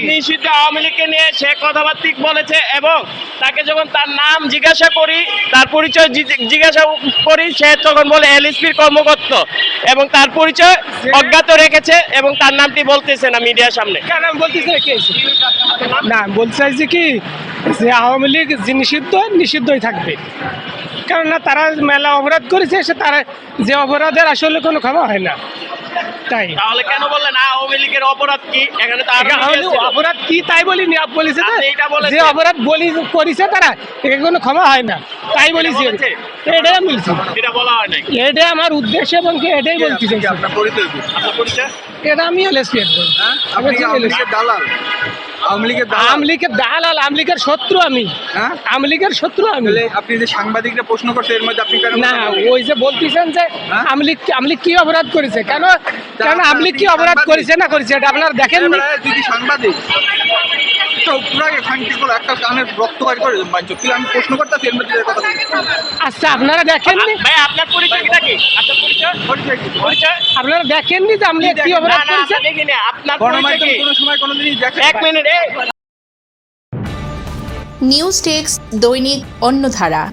নিষিদ্ধ আওয়ামী লীগকে নিয়ে সে কথাবার্তা বলেছে এবং তাকে যখন তার নাম জিজ্ঞাসা করি, তার পরিচয় জিজ্ঞাসা করি, সে তখন বলে এলএসপির কর্মকর্তা এবং তার পরিচয় অজ্ঞাত রেখেছে এবং তার নামটি বলতেছে না মিডিয়ার সামনে। কেন বলতেছে না, বলতে চাইছি কি যে আওয়ামী লীগ যে নিষিদ্ধই থাকবে, কেননা তারা মেলা অপরাধ করেছে, সে তারা যে অপরাধের আসলে কোনো ক্ষমা হয় না। তাই তাহলে কেন বললেন আওয়ামী লীগের অপরাধ কি? এখানে তো আরো অপরাধ কি তাই বলিনি, বলেছে যে অপরাধ করেছে তারা এখানে কোনো ক্ষমা হয় না, তাই বলেছি। এটাই আমি বলছি, এটা বলা হয় নাই। এটাই আমার উদ্দেশ্য এবং এটাই বলতে চাইছি। আপনার পরিচয়? এটা আমি এলএসপি দালাল, আওয়ামী লীগের দালাল, আওয়ামী লীগের শত্রু আমি। আওয়ামী লীগের শত্রু আমি। আপনি যে সাংবাদিকরা প্রশ্ন করছে এর মধ্যে আপনি কেন না, ওই যে বলতেছেন যে আওয়ামী লীগ কি অপরাধ করেছে, কেন আওয়ামী লীগ কি অপরাধ করেছে না করেছে এটা আপনারা দেখেন। যদি সাংবাদিক একটা কানের রক্ত বাইর করে আমি প্রশ্ন করতেছি এর মধ্যে কথা। আচ্ছা, আপনারা দেখেননি ভাই আপনার পরিচয়টা কি? আপনার পরিচয় আপনারা দেখেননি যে আওয়ামী লীগ কি অপরাধ করেছে? দেখিনি। আপনার পরিচয় কি? কোনো সময় কোনোদিনই দেখেন? এক মিনিট। নিউজ টেক্স দৈনিক অন্যধারা।